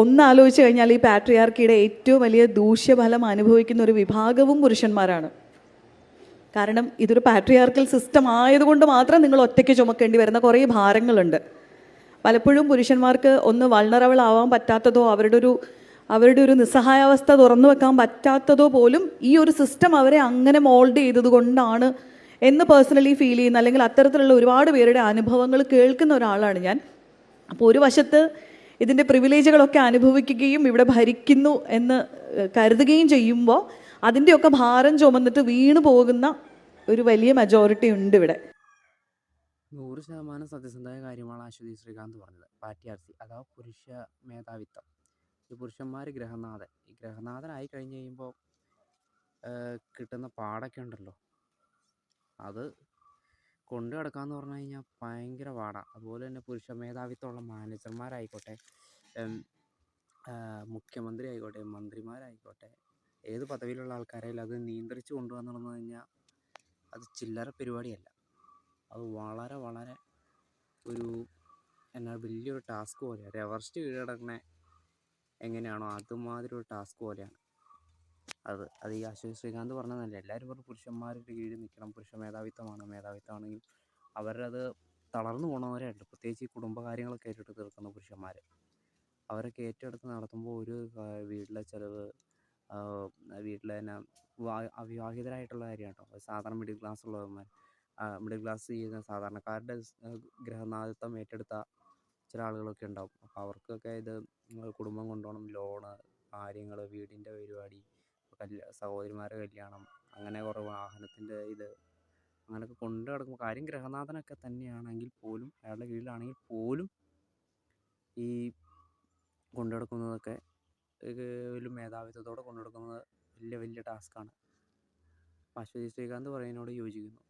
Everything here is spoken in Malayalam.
ഒന്ന് ആലോചിച്ച് കഴിഞ്ഞാൽ ഈ പാട്രിയാർക്കിയുടെ ഏറ്റവും വലിയ ദൂഷ്യഫലം അനുഭവിക്കുന്ന ഒരു വിഭാഗവും പുരുഷന്മാരാണ്. കാരണം ഇതൊരു പാട്രിയാർക്കൽ സിസ്റ്റം ആയതുകൊണ്ട് മാത്രം നിങ്ങൾ ഒറ്റയ്ക്ക് ചുമക്കേണ്ടി വരുന്ന കുറേ ഭാരങ്ങളുണ്ട്. പലപ്പോഴും പുരുഷന്മാർക്ക് ഒന്ന് വൾണറബിൾ ആവാൻ പറ്റാത്തതോ അവരുടെ ഒരു നിസ്സഹായാവസ്ഥ തുറന്നു വെക്കാൻ പറ്റാത്തതോ പോലും ഈ ഒരു സിസ്റ്റം അവരെ അങ്ങനെ മോൾഡ് ചെയ്തത് കൊണ്ടാണ് എന്ന് പേഴ്സണലി ഫീൽ ചെയ്യുന്ന, അല്ലെങ്കിൽ അത്തരത്തിലുള്ള ഒരുപാട് പേരുടെ അനുഭവങ്ങൾ കേൾക്കുന്ന ഒരാളാണ് ഞാൻ. അപ്പോൾ ഒരു വശത്ത് ഇതിൻ്റെ പ്രിവിലേജുകളൊക്കെ അനുഭവിക്കുകയും ഇവിടെ ഭരിക്കുന്നു എന്ന് കരുതുകയും ചെയ്യുമ്പോൾ അതിൻ്റെയൊക്കെ ഭാരം ചുമന്നിട്ട് വീണു പോകുന്ന ഒരു വലിയ മെജോറിറ്റി ഉണ്ട് ഇവിടെ. 100% സത്യസന്ധമായ കാര്യമാണ് അശ്വതി ശ്രീകാന്ത് പറഞ്ഞത്. പാട്രിയാർക്കി അഥവാ പുരുഷ മേധാവിത്വം. ഈ പുരുഷന്മാർ ഗ്രഹനാഥൻ, ഈ ഗ്രഹനാഥനായി കഴിഞ്ഞ് കഴിയുമ്പോൾ കിട്ടുന്ന പാടൊക്കെ ഉണ്ടല്ലോ, അത് കൊണ്ടു കിടക്കാമെന്ന് പറഞ്ഞു കഴിഞ്ഞാൽ ഭയങ്കര പാടാണ്. അതുപോലെ തന്നെ പുരുഷ മേധാവിത്വമുള്ള മാനേജർമാരായിക്കോട്ടെ, മുഖ്യമന്ത്രി ആയിക്കോട്ടെ, മന്ത്രിമാരായിക്കോട്ടെ, ഏത് പദവിയിലുള്ള ആൾക്കാരായാലും അത് നിയന്ത്രിച്ച് കൊണ്ടുവന്നു കഴിഞ്ഞാൽ അത് ചില്ലറ പരിപാടിയല്ല. അത് വളരെ വളരെ ഒരു വലിയൊരു ടാസ്ക് പോലെയാണ്. എവറസ്റ്റ് കീഴടക്കണ എങ്ങനെയാണോ അതുമാതിരി ഒരു ടാസ്ക് പോലെയാണ് അത് ഈ അശ്വതി ശ്രീകാന്ത് പറഞ്ഞതല്ല. എല്ലാവരും പറഞ്ഞു പുരുഷന്മാരുടെ കീഴിൽ നിൽക്കണം, പുരുഷ മേധാവിത്വമാണെങ്കിൽ അവരത് തളർന്നു പോകണവരുണ്ട്. പ്രത്യേകിച്ച് ഈ കുടുംബകാര്യങ്ങളൊക്കെ ഏറ്റെടുത്ത് തീർക്കുന്ന പുരുഷന്മാർ, അവരൊക്കെ ഏറ്റെടുത്ത് നടത്തുമ്പോൾ ഒരു വീട്ടിലെ ചിലവ്, വീട്ടിലെ തന്നെ അവിവാഹിതരായിട്ടുള്ള കാര്യം കേട്ടോ, സാധാരണ മിഡിൽ ക്ലാസ് ഉള്ളവന്മാർ, മിഡിൽ ക്ലാസ് ചെയ്യുന്ന സാധാരണക്കാരുടെ ഗ്രഹനാഥിത്വം ഏറ്റെടുത്ത ചില ആളുകളൊക്കെ ഉണ്ടാവും. അപ്പോൾ അവർക്കൊക്കെ ഇത് കുടുംബം കൊണ്ടുപോകണം, ലോണ്, കാര്യങ്ങൾ, വീടിൻ്റെ പരിപാടി, സഹോദരിമാരുടെ കല്യാണം, അങ്ങനെ കുറേ വാഹനത്തിൻ്റെ ഇത്, അങ്ങനെയൊക്കെ കൊണ്ടു കിടക്കുമ്പോൾ കാര്യം ഗ്രഹനാഥനൊക്കെ തന്നെയാണെങ്കിൽ പോലും, അയാളുടെ കീഴിലാണെങ്കിൽ പോലും ഈ കൊണ്ടു കിടക്കുന്നതൊക്കെ വലിയ മേധാവിത്വത്തോടെ കൊണ്ടു കിടക്കുന്നത് വലിയ ടാസ്ക്കാണ്. അശ്വതി ശ്രീകാന്ത് പറയുന്നതിനോട് യോജിക്കുന്നു.